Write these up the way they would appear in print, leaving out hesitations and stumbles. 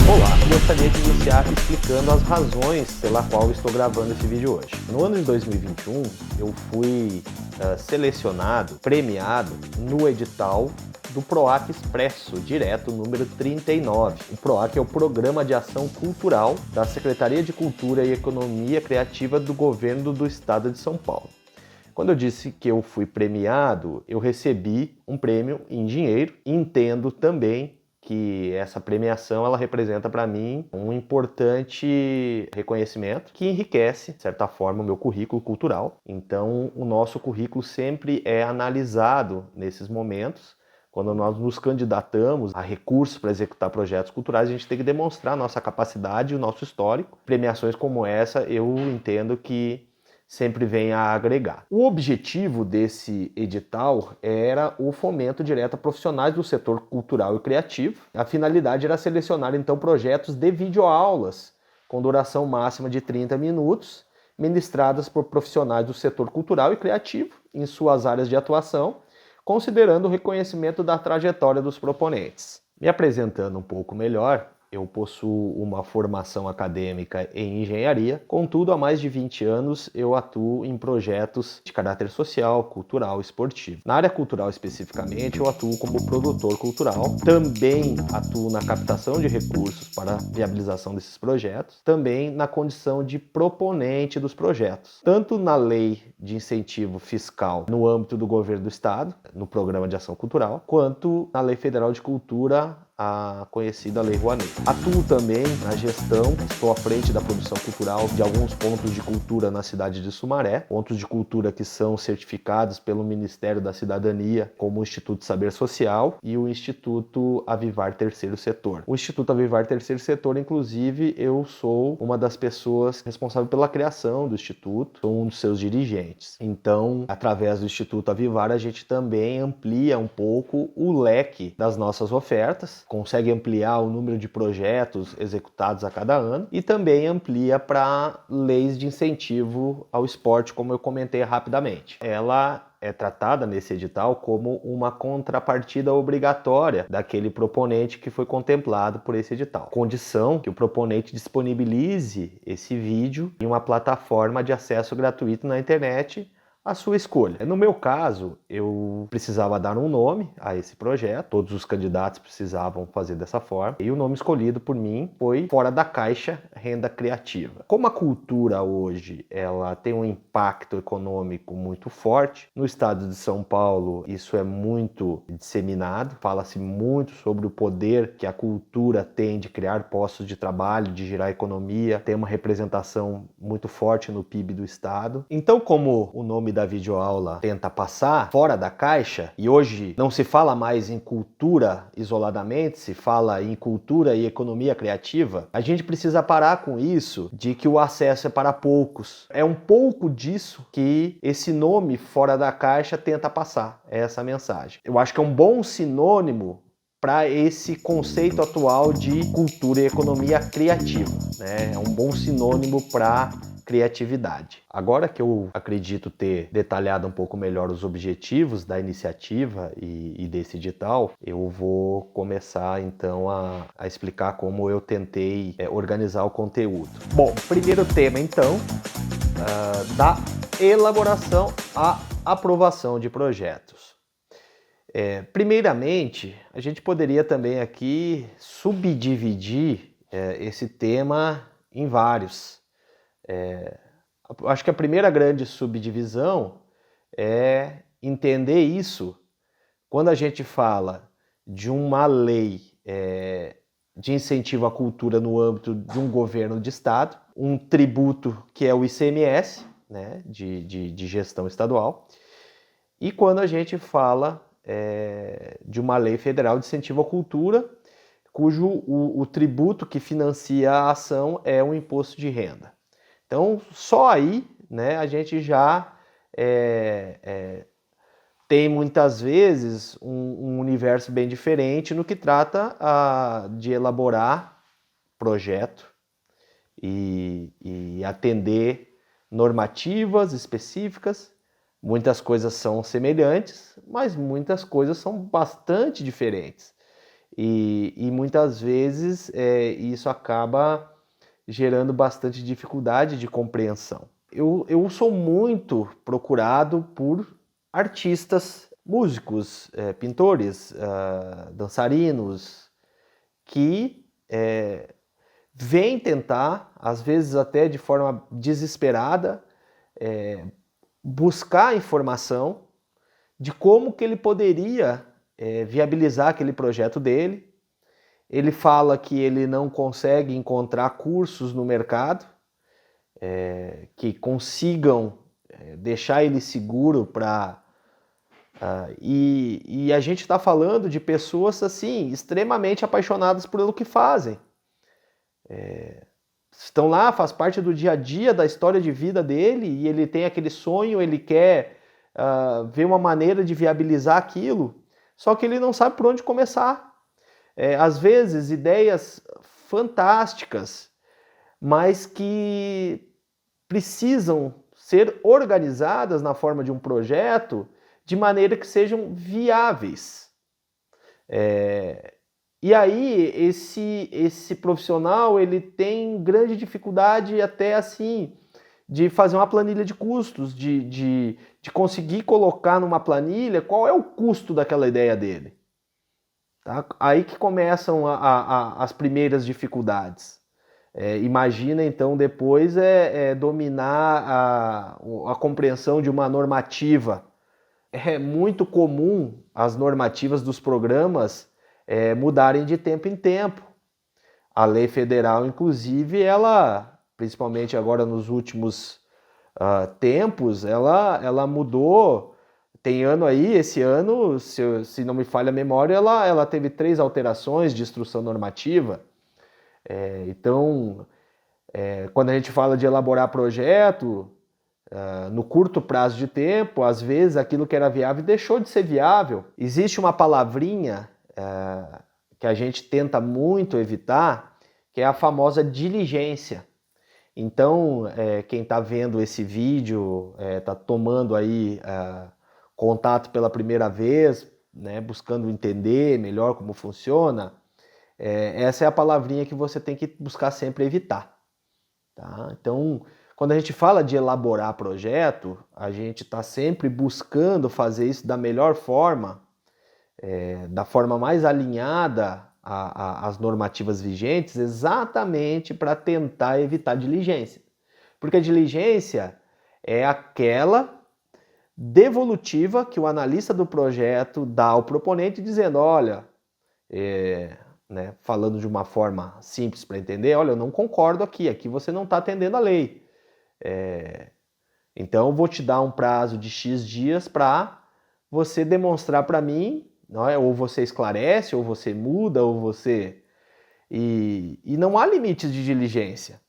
Olá, gostaria de iniciar explicando as razões pela qual estou gravando esse vídeo hoje. No ano de 2021, eu fui selecionado, premiado no edital do PROAC Expresso, direto número 39. O PROAC é o Programa de Ação Cultural da Secretaria de Cultura e Economia Criativa do Governo do Estado de São Paulo. Quando eu disse que eu fui premiado, eu recebi um prêmio em dinheiro e entendo também que essa premiação ela representa para mim um importante reconhecimento que enriquece, de certa forma, o meu currículo cultural. Então, o nosso currículo sempre é analisado nesses momentos. Quando nós nos candidatamos a recursos para executar projetos culturais, a gente tem que demonstrar a nossa capacidade e o nosso histórico. Premiações como essa, eu entendo que sempre vem a agregar. O objetivo desse edital era o fomento direto a profissionais do setor cultural e criativo. A finalidade era selecionar então projetos de videoaulas com duração máxima de 30 minutos, ministradas por profissionais do setor cultural e criativo em suas áreas de atuação, considerando o reconhecimento da trajetória dos proponentes. Me apresentando um pouco melhor, eu possuo uma formação acadêmica em engenharia, contudo, há mais de 20 anos eu atuo em projetos de caráter social, cultural e esportivo. Na área cultural especificamente, eu atuo como produtor cultural, também atuo na captação de recursos para a viabilização desses projetos, também na condição de proponente dos projetos, tanto na lei de incentivo fiscal no âmbito do governo do estado, no Programa de Ação Cultural, quanto na Lei Federal de Cultura, a conhecida Lei Rouanet. Atuo também na gestão, estou à frente da produção cultural de alguns pontos de cultura na cidade de Sumaré, pontos de cultura que são certificados pelo Ministério da Cidadania, como o Instituto Saber Social e o Instituto Avivar Terceiro Setor. O Instituto Avivar Terceiro Setor, inclusive, eu sou uma das pessoas responsável pela criação do Instituto, sou um dos seus dirigentes. Então, através do Instituto Avivar, a gente também amplia um pouco o leque das nossas ofertas, consegue ampliar o número de projetos executados a cada ano e também amplia para leis de incentivo ao esporte, como eu comentei rapidamente. Ela é tratada nesse edital como uma contrapartida obrigatória daquele proponente que foi contemplado por esse edital. Condição que o proponente disponibilize esse vídeo em uma plataforma de acesso gratuito na internet, a sua escolha. No meu caso, eu precisava dar um nome a esse projeto, todos os candidatos precisavam fazer dessa forma, e o nome escolhido por mim foi Fora da Caixa Renda Criativa. Como a cultura hoje ela tem um impacto econômico muito forte, no estado de São Paulo isso é muito disseminado, fala-se muito sobre o poder que a cultura tem de criar postos de trabalho, de gerar economia, tem uma representação muito forte no PIB do estado. Então, como o nome da videoaula tenta passar fora da caixa, e hoje não se fala mais em cultura isoladamente, se fala em cultura e economia criativa, a gente precisa parar com isso de que o acesso é para poucos. É um pouco disso que esse nome fora da caixa tenta passar, é essa mensagem. Eu acho que é um bom sinônimo para esse conceito atual de cultura e economia criativa, né? É um bom sinônimo para criatividade. Agora que eu acredito ter detalhado um pouco melhor os objetivos da iniciativa e desse edital, eu vou começar então a explicar como eu tentei organizar o conteúdo. Bom, primeiro tema então, da elaboração à aprovação de projetos. Primeiramente, a gente poderia também aqui subdividir esse tema em vários. Acho que a primeira grande subdivisão é entender isso quando a gente fala de uma lei de incentivo à cultura no âmbito de um governo de estado, um tributo que é o ICMS, né, de gestão estadual, e quando a gente fala de uma lei federal de incentivo à cultura, cujo o tributo que financia a ação é o imposto de renda. Então, só aí, né, a gente já tem muitas vezes um universo bem diferente no que trata de elaborar projeto e atender normativas específicas. Muitas coisas são semelhantes, mas muitas coisas são bastante diferentes. e muitas vezes isso acaba gerando bastante dificuldade de compreensão. Eu sou muito procurado por artistas, músicos, pintores, dançarinos, que vêm tentar, às vezes até de forma desesperada, buscar informação de como que ele poderia viabilizar aquele projeto dele. Ele fala que ele não consegue encontrar cursos no mercado que consigam deixar ele seguro para... e a gente está falando de pessoas assim extremamente apaixonadas pelo que fazem. Estão lá, faz parte do dia a dia, da história de vida dele, e ele tem aquele sonho, ele quer ver uma maneira de viabilizar aquilo, só que ele não sabe por onde começar. Às vezes, ideias fantásticas, mas que precisam ser organizadas na forma de um projeto de maneira que sejam viáveis. E aí esse profissional ele tem grande dificuldade até assim de fazer uma planilha de custos, de conseguir colocar numa planilha qual é o custo daquela ideia dele. Tá? Aí que começam as primeiras dificuldades. Imagina então depois dominar a compreensão de uma normativa. É muito comum as normativas dos programas mudarem de tempo em tempo. A lei federal, inclusive, ela, principalmente agora nos últimos tempos, ela mudou. Tem ano aí, esse ano, se não me falha a memória, ela teve 3 alterações de instrução normativa. Então, quando a gente fala de elaborar projeto, no curto prazo de tempo, às vezes aquilo que era viável deixou de ser viável. Existe uma palavrinha que a gente tenta muito evitar, que é a famosa diligência. Então, quem está vendo esse vídeo, está tomando aí contato pela primeira vez, né, buscando entender melhor como funciona, essa é a palavrinha que você tem que buscar sempre evitar. Tá? Então, quando a gente fala de elaborar projeto, a gente está sempre buscando fazer isso da melhor forma, da forma mais alinhada às normativas vigentes, exatamente para tentar evitar diligência. Porque a diligência é aquela devolutiva que o analista do projeto dá ao proponente dizendo, olha, né, falando de uma forma simples para entender, olha, eu não concordo aqui você não está atendendo a lei. Então eu vou te dar um prazo de X dias para você demonstrar para mim, não é? Ou você esclarece, ou você muda, ou você... E não há limites de diligência.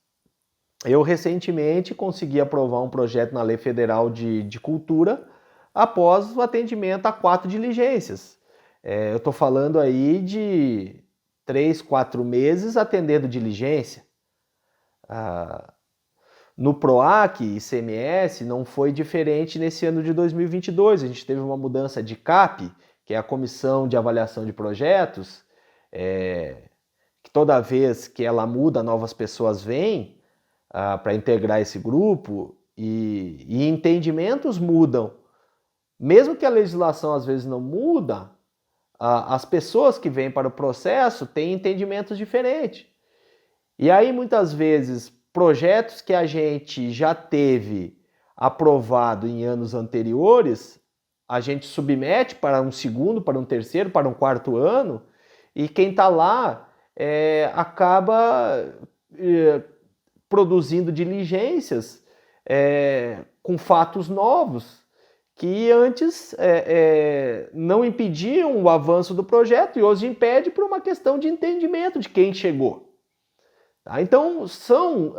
Eu recentemente consegui aprovar um projeto na Lei Federal de Cultura após o atendimento a 4 diligências. Eu estou falando aí de 3, 4 meses atendendo diligência. No PROAC e ICMS não foi diferente nesse ano de 2022. A gente teve uma mudança de CAP, que é a Comissão de Avaliação de Projetos, que toda vez que ela muda, novas pessoas vêm para integrar esse grupo e entendimentos mudam. Mesmo que a legislação às vezes não muda, as pessoas que vêm para o processo têm entendimentos diferentes. E aí muitas vezes projetos que a gente já teve aprovado em anos anteriores, a gente submete para um segundo, para um terceiro, para um quarto ano, e quem está lá acaba produzindo diligências com fatos novos que antes não impediam o avanço do projeto e hoje impede por uma questão de entendimento de quem chegou. Tá? Então são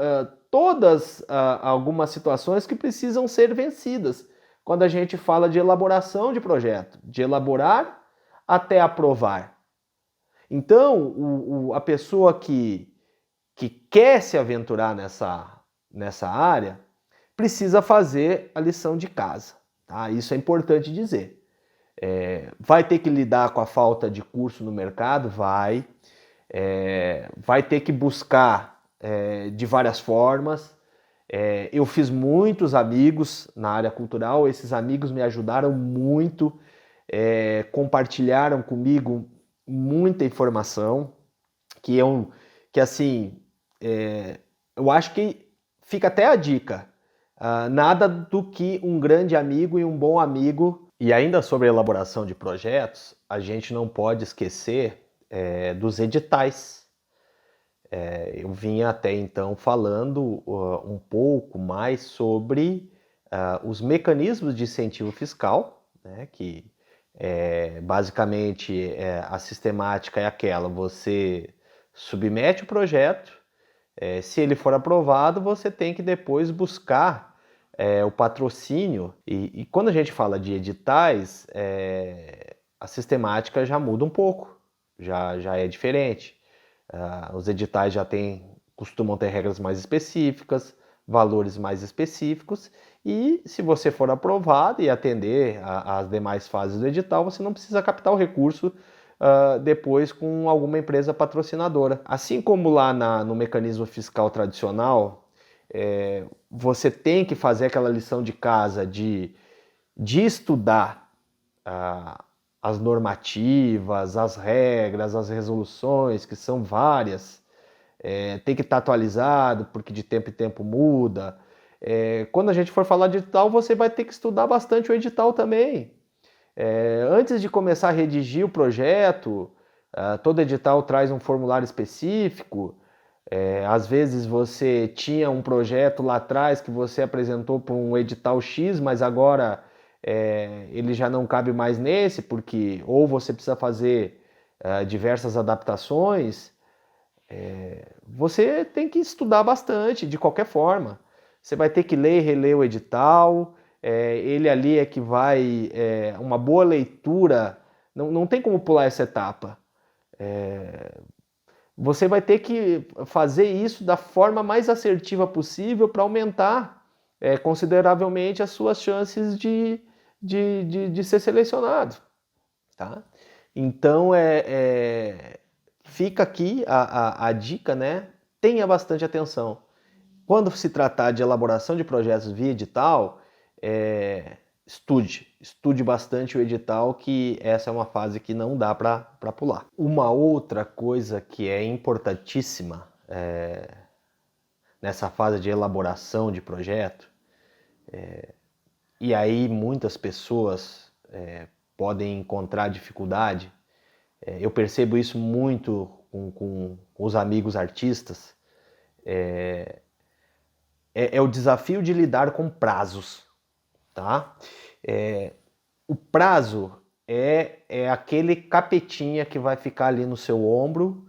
todas algumas situações que precisam ser vencidas quando a gente fala de elaboração de projeto, de elaborar até aprovar. Então a pessoa que quer se aventurar nessa área precisa fazer a lição de casa. Tá? Isso é importante dizer. Vai ter que lidar com a falta de curso no mercado? Vai. Vai ter que buscar de várias formas. Eu fiz muitos amigos na área cultural, esses amigos me ajudaram muito, compartilharam comigo muita informação, que assim, eu acho que fica até a dica, nada do que um grande amigo e um bom amigo. E ainda sobre a elaboração de projetos, a gente não pode esquecer dos editais. Eu vinha até então falando um pouco mais sobre os mecanismos de incentivo fiscal, né, que basicamente a sistemática é aquela: você submete o projeto, se ele for aprovado, você tem que depois buscar o patrocínio. E quando a gente fala de editais, a sistemática já muda um pouco, já é diferente. Os editais costumam ter regras mais específicas, valores mais específicos, e se você for aprovado e atender às demais fases do edital, você não precisa captar o recurso depois com alguma empresa patrocinadora. Assim como lá no mecanismo fiscal tradicional, você tem que fazer aquela lição de casa de estudar as normativas, as regras, as resoluções, que são várias. Tem que estar atualizado, porque de tempo em tempo muda. Quando a gente for falar de edital, você vai ter que estudar bastante o edital também. Antes de começar a redigir o projeto, todo edital traz um formulário específico. Às vezes você tinha um projeto lá atrás que você apresentou para um edital X, mas agora ele já não cabe mais nesse, porque ou você precisa fazer diversas adaptações. Você tem que estudar bastante, de qualquer forma. Você vai ter que ler e reler o edital. Ele ali é que vai... uma boa leitura, não tem como pular essa etapa. Você vai ter que fazer isso da forma mais assertiva possível para aumentar consideravelmente as suas chances de ser selecionado. Tá? Então, fica aqui a dica, né? Tenha bastante atenção. Quando se tratar de elaboração de projetos via edital, estude bastante o edital, que essa é uma fase que não dá para pular. Uma outra coisa que é importantíssima nessa fase de elaboração de projeto, e aí muitas pessoas podem encontrar dificuldade, eu percebo isso muito com os amigos artistas, o desafio de lidar com prazos. Tá? O prazo é aquele capetinha que vai ficar ali no seu ombro,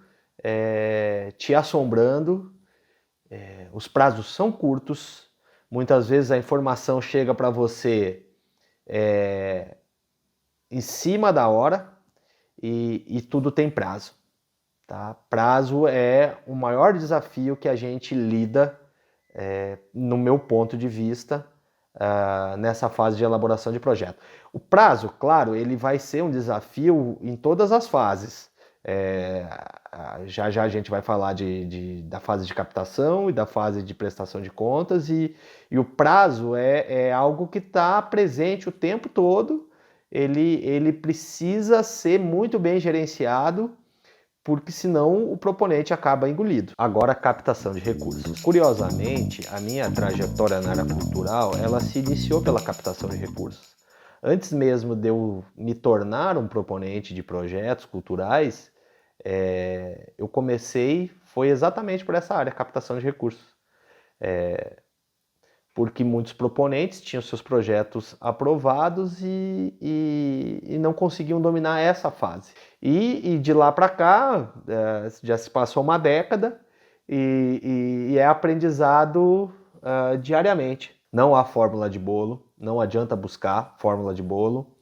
te assombrando. Os prazos são curtos, muitas vezes a informação chega para você em cima da hora e tudo tem prazo. Tá? Prazo é o maior desafio que a gente lida, no meu ponto de vista, nessa fase de elaboração de projeto. O prazo, claro, ele vai ser um desafio em todas as fases. Já a gente vai falar da fase de captação e da fase de prestação de contas, e o prazo é algo que está presente o tempo todo. Ele precisa ser muito bem gerenciado, porque senão o proponente acaba engolido. Agora, a captação de recursos. Curiosamente, a minha trajetória na área cultural, ela se iniciou pela captação de recursos. Antes mesmo de eu me tornar um proponente de projetos culturais, eu foi exatamente por essa área, captação de recursos. Porque muitos proponentes tinham seus projetos aprovados e não conseguiam dominar essa fase. E de lá para cá, já se passou uma década e é aprendizado diariamente. Não há fórmula de bolo, não adianta buscar fórmula de bolo.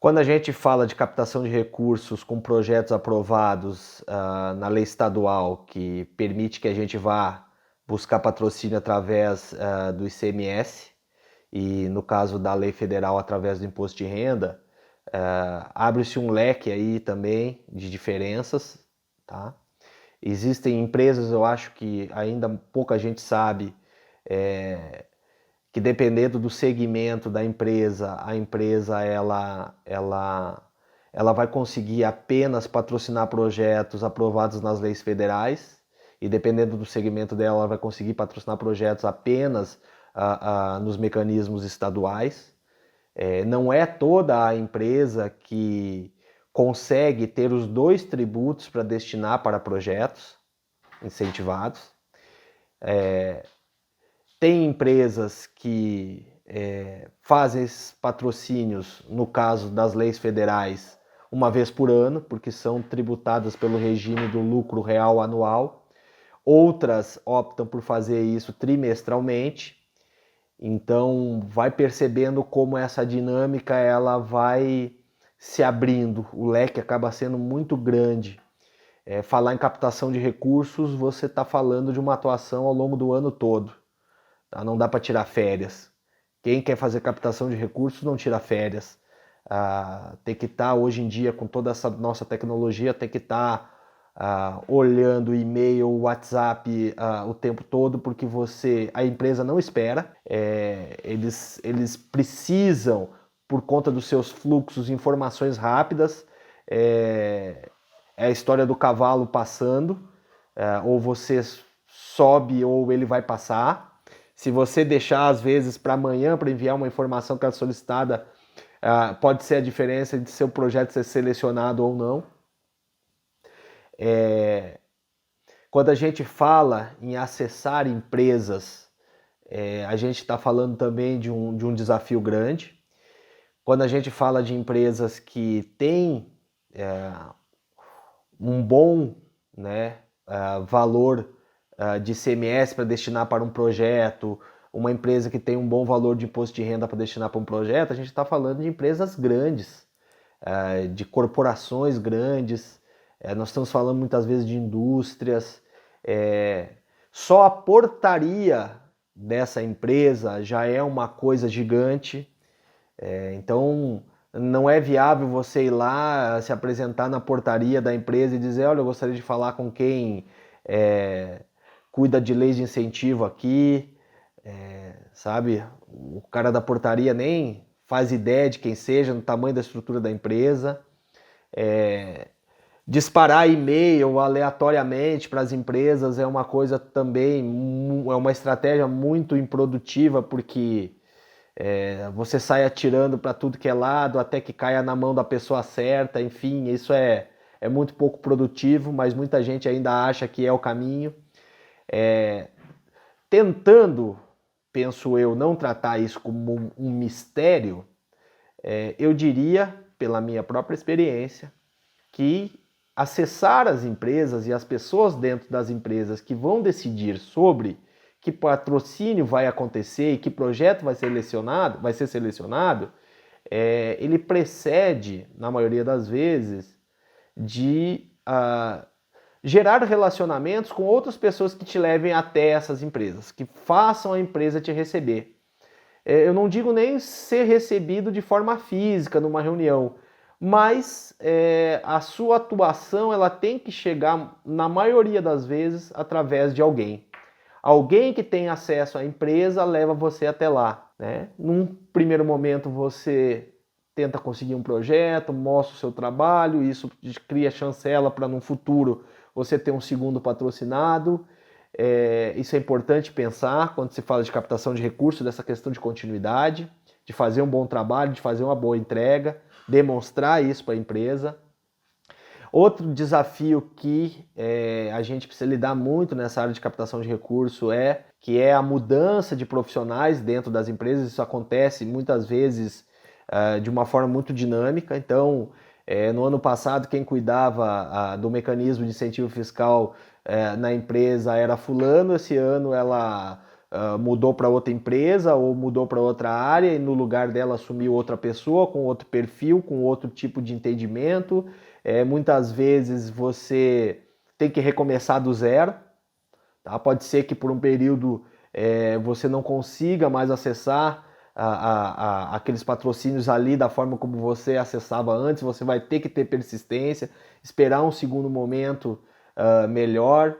Quando a gente fala de captação de recursos com projetos aprovados na lei estadual, que permite que a gente vá buscar patrocínio através do ICMS, e no caso da lei federal através do imposto de renda, abre-se um leque aí também de diferenças, tá? Existem empresas, eu acho que ainda pouca gente sabe, que dependendo do segmento da empresa, a empresa ela vai conseguir apenas patrocinar projetos aprovados nas leis federais, e dependendo do segmento dela, ela vai conseguir patrocinar projetos apenas nos mecanismos estaduais. Não é toda a empresa que consegue ter os dois tributos para destinar para projetos incentivados. Tem empresas que fazem esses patrocínios, no caso das leis federais, uma vez por ano, porque são tributadas pelo regime do lucro real anual. Outras optam por fazer isso trimestralmente. Então, vai percebendo como essa dinâmica ela vai se abrindo. O leque acaba sendo muito grande. Falar em captação de recursos, você está falando de uma atuação ao longo do ano todo. Tá? Não dá para tirar férias. Quem quer fazer captação de recursos não tira férias. Tem que estar, hoje em dia, com toda essa nossa tecnologia, tem que estar olhando e-mail, WhatsApp o tempo todo, porque a empresa não espera. Eles precisam, por conta dos seus fluxos, informações rápidas. É a história do cavalo passando. Ou você sobe ou ele vai passar. Se você deixar, às vezes, para amanhã para enviar uma informação que é solicitada, pode ser a diferença de seu projeto ser selecionado ou não. Quando a gente fala em acessar empresas, a gente está falando também de um desafio grande. Quando a gente fala de empresas que têm um bom, né, valor de ICMS para destinar para um projeto, uma empresa que tem um bom valor de imposto de renda para destinar para um projeto, a gente está falando de empresas grandes, de corporações grandes, nós estamos falando muitas vezes de indústrias. Só a portaria dessa empresa já é uma coisa gigante. Então não é viável você ir lá se apresentar na portaria da empresa e dizer: olha, eu gostaria de falar com quem cuida de leis de incentivo aqui, sabe? O cara da portaria nem faz ideia de quem seja, no tamanho da estrutura da empresa. Disparar e-mail aleatoriamente para as empresas é uma coisa também, é uma estratégia muito improdutiva, porque você sai atirando para tudo que é lado até que caia na mão da pessoa certa. Enfim, isso é muito pouco produtivo, mas muita gente ainda acha que é o caminho. Tentando, penso eu, não tratar isso como um mistério, eu diria, pela minha própria experiência, que acessar as empresas e as pessoas dentro das empresas que vão decidir sobre que patrocínio vai acontecer e que projeto vai ser selecionado, ele precede, na maioria das vezes, de gerar relacionamentos com outras pessoas que te levem até essas empresas, que façam a empresa te receber. Eu não digo nem ser recebido de forma física numa reunião, mas a sua atuação ela tem que chegar, na maioria das vezes, através de alguém. Alguém que tem acesso à empresa leva você até lá, né? Num primeiro momento você tenta conseguir um projeto, mostra o seu trabalho, isso cria chancela para no futuro você ter um segundo patrocinado. Isso é importante pensar quando se fala de captação de recursos, dessa questão de continuidade, de fazer um bom trabalho, de fazer uma boa entrega, demonstrar isso para a empresa. Outro desafio que a gente precisa lidar muito nessa área de captação de recurso que é a mudança de profissionais dentro das empresas. Isso acontece muitas vezes de uma forma muito dinâmica. Então, no ano passado, quem cuidava do mecanismo de incentivo fiscal na empresa era fulano. Esse ano ela mudou para outra empresa ou mudou para outra área e no lugar dela assumiu outra pessoa com outro perfil, com outro tipo de entendimento. Muitas vezes você tem que recomeçar do zero. Tá? Pode ser que por um período você não consiga mais acessar aqueles patrocínios ali da forma como você acessava antes, você vai ter que ter persistência, esperar um segundo momento melhor.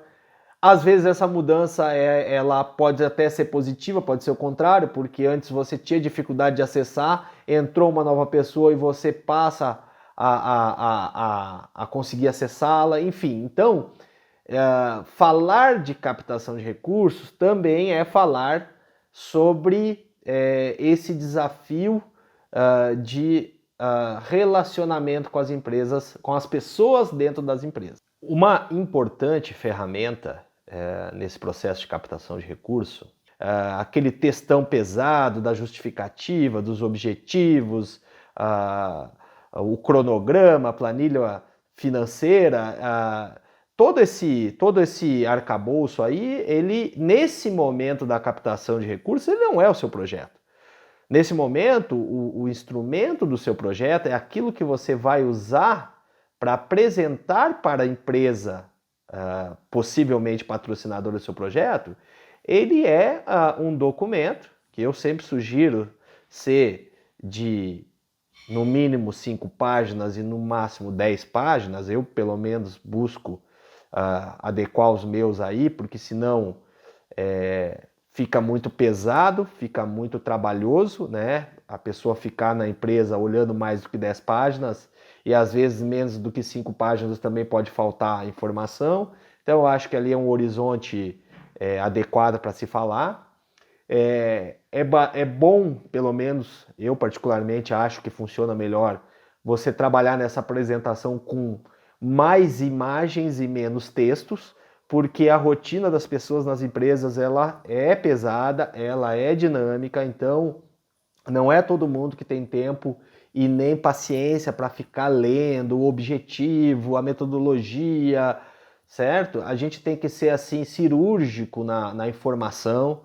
Às vezes essa mudança ela pode até ser positiva, pode ser o contrário, porque antes você tinha dificuldade de acessar, entrou uma nova pessoa e você passa a conseguir acessá-la, enfim. Então, falar de captação de recursos também é falar sobre esse desafio de relacionamento com as empresas, com as pessoas dentro das empresas. Uma importante ferramenta nesse processo de captação de recurso, aquele textão pesado da justificativa, dos objetivos, o cronograma, a planilha financeira, todo esse arcabouço aí, ele, nesse momento da captação de recursos, ele não é o seu projeto. Nesse momento, o instrumento do seu projeto é aquilo que você vai usar para apresentar para a empresa, possivelmente patrocinadora do seu projeto. Ele é um documento que eu sempre sugiro ser de no mínimo 5 páginas e no máximo 10 páginas. Eu pelo menos busco adequar os meus aí, porque senão fica muito pesado, fica muito trabalhoso, né? A pessoa ficar na empresa olhando mais do que 10 páginas e às vezes menos do que 5 páginas também pode faltar informação. Então eu acho que ali é um horizonte adequado para se falar. É bom, pelo menos eu particularmente acho que funciona melhor, você trabalhar nessa apresentação com mais imagens e menos textos, porque a rotina das pessoas nas empresas ela é pesada, ela é dinâmica, então não é todo mundo que tem tempo e nem paciência para ficar lendo o objetivo, a metodologia, certo? A gente tem que ser assim cirúrgico na informação,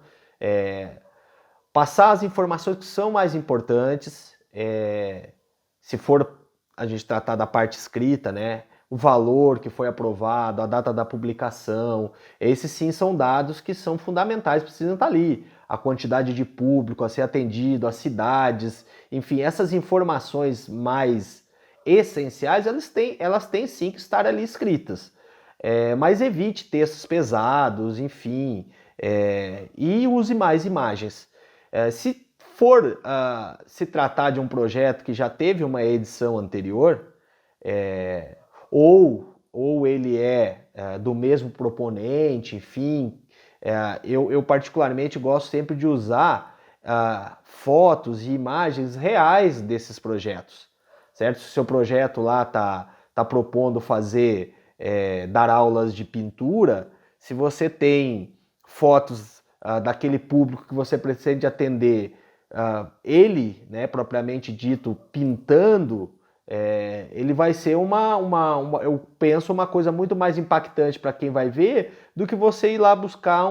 passar as informações que são mais importantes, se for a gente tratar da parte escrita, né? O valor que foi aprovado, a data da publicação, esses sim são dados que são fundamentais, precisam estar ali. A quantidade de público a ser atendido, as cidades, enfim, essas informações mais essenciais, elas têm sim que estar ali escritas. Mas evite textos pesados, enfim, e use mais imagens. Se for se tratar de um projeto que já teve uma edição anterior, ou ele do mesmo proponente, enfim, eu particularmente gosto sempre de usar fotos e imagens reais desses projetos, certo? Se o seu projeto lá tá propondo fazer, dar aulas de pintura, se você tem fotos daquele público que você pretende atender, ele, né, propriamente dito, pintando, ele vai ser eu penso, uma coisa muito mais impactante para quem vai ver do que você ir lá buscar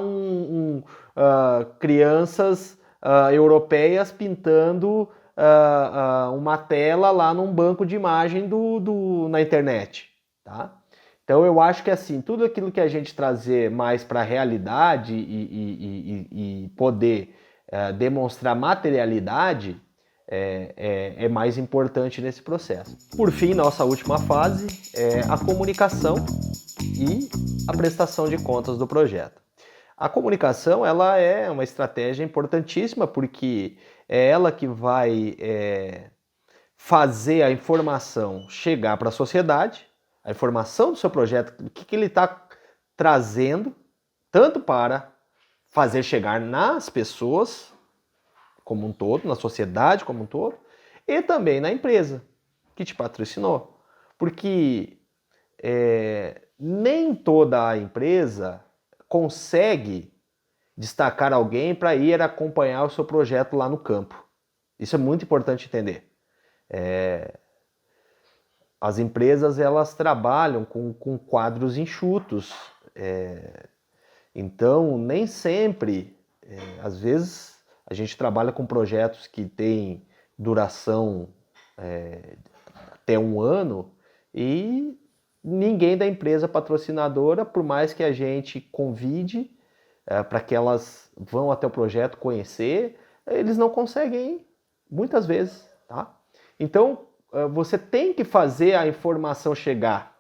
crianças europeias pintando uma tela lá num banco de imagem na internet, tá? Então eu acho que assim, tudo aquilo que a gente trazer mais para a realidade e poder demonstrar materialidade é mais importante nesse processo. Por fim, nossa última fase é a comunicação e a prestação de contas do projeto. A comunicação ela é uma estratégia importantíssima porque é ela que vai fazer a informação chegar para a sociedade, a informação do seu projeto, o que ele está trazendo, tanto para fazer chegar nas pessoas como um todo, na sociedade como um todo, e também na empresa que te patrocinou. Porque nem toda a empresa consegue destacar alguém para ir acompanhar o seu projeto lá no campo. Isso é muito importante entender. As empresas elas trabalham com quadros enxutos, então nem sempre, às vezes a gente trabalha com projetos que têm duração até 1 ano e ninguém da empresa patrocinadora, por mais que a gente convide para que elas vão até o projeto conhecer, eles não conseguem ir, muitas vezes, tá? Então, você tem que fazer a informação chegar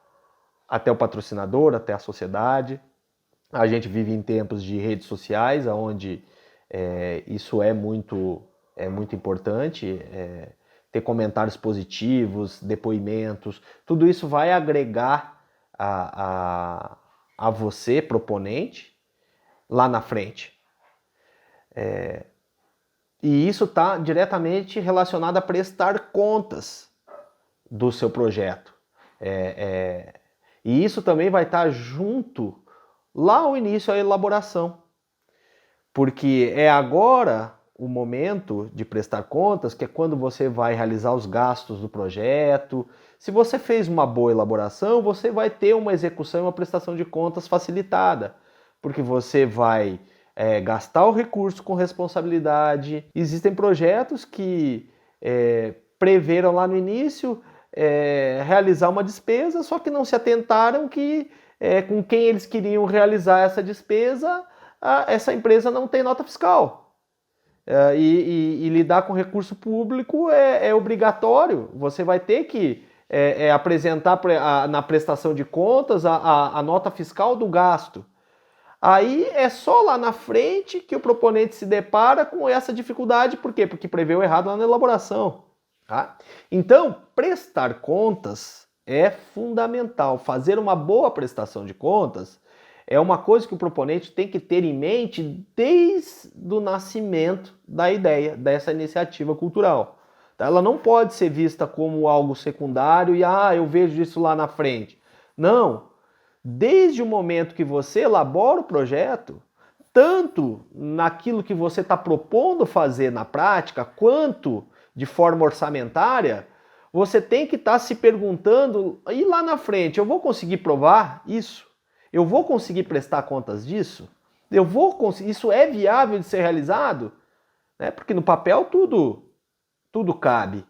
até o patrocinador, até a sociedade. A gente vive em tempos de redes sociais, onde isso é muito importante, ter comentários positivos, depoimentos, tudo isso vai agregar a você, proponente, lá na frente. E isso está diretamente relacionado a prestar contas do seu projeto. E isso também vai estar junto lá ao início, à elaboração. Porque é agora o momento de prestar contas, que é quando você vai realizar os gastos do projeto. Se você fez uma boa elaboração, você vai ter uma execução e uma prestação de contas facilitada, porque você vai gastar o recurso com responsabilidade. Existem projetos que preveram lá no início realizar uma despesa, só que não se atentaram que com quem eles queriam realizar essa despesa, essa empresa não tem nota fiscal. E lidar com recurso público é obrigatório. Você vai ter que apresentar na prestação de contas a nota fiscal do gasto. Aí é só lá na frente que o proponente se depara com essa dificuldade. Por quê? Porque preveu errado lá na elaboração. Tá? Então, prestar contas é fundamental. Fazer uma boa prestação de contas é uma coisa que o proponente tem que ter em mente desde o nascimento da ideia, dessa iniciativa cultural. Ela não pode ser vista como algo secundário e eu vejo isso lá na frente. Não. Desde o momento que você elabora o projeto, tanto naquilo que você está propondo fazer na prática, quanto de forma orçamentária, você tem que estar se perguntando, e lá na frente, eu vou conseguir provar isso? Eu vou conseguir prestar contas disso? Isso é viável de ser realizado? Porque no papel tudo cabe.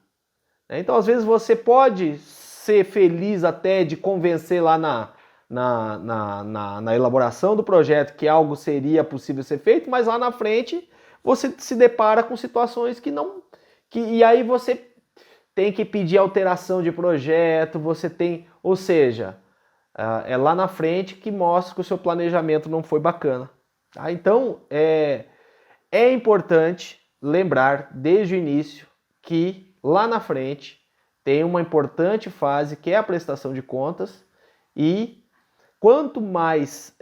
Então, às vezes, você pode ser feliz até de convencer lá na elaboração do projeto que algo seria possível ser feito, mas lá na frente você se depara com situações e aí você tem que pedir alteração de projeto, ou seja, é lá na frente que mostra que o seu planejamento não foi bacana. Tá? Então, é importante lembrar desde o início que lá na frente tem uma importante fase que é a prestação de contas, e quanto mais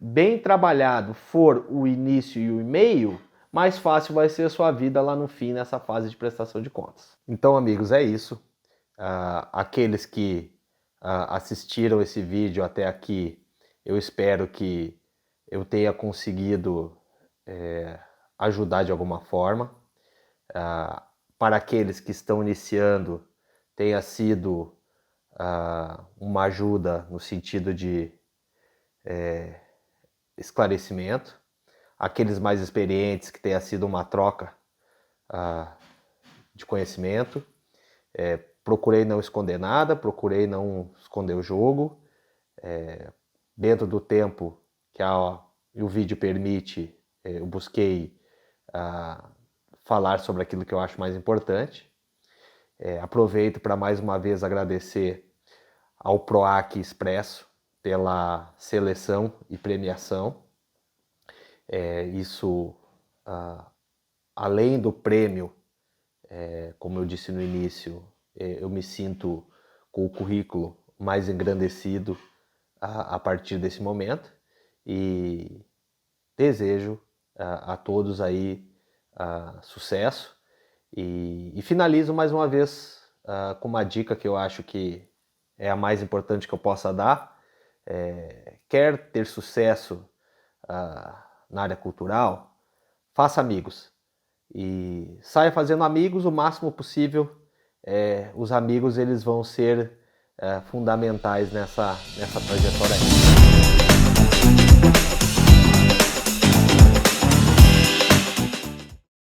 bem trabalhado for o início e o meio, mais fácil vai ser a sua vida lá no fim, nessa fase de prestação de contas. Então, amigos, é isso. Aqueles que assistiram esse vídeo até aqui, eu espero que eu tenha conseguido ajudar de alguma forma. Para aqueles que estão iniciando, tenha sido uma ajuda no sentido de esclarecimento. Aqueles mais experientes, que tenha sido uma troca de conhecimento. Procurei não esconder nada, procurei não esconder o jogo. Dentro do tempo que o vídeo permite, eu busquei falar sobre aquilo que eu acho mais importante. Aproveito para mais uma vez agradecer ao PROAC Expresso pela seleção e premiação. Isso, além do prêmio, como eu disse no início, eu me sinto com o currículo mais engrandecido a partir desse momento, e desejo a todos aí sucesso, e finalizo mais uma vez com uma dica que eu acho que é a mais importante que eu possa dar. Quer ter sucesso na área cultural, faça amigos e saia fazendo amigos o máximo possível. Os amigos, eles vão ser fundamentais nessa trajetória aí.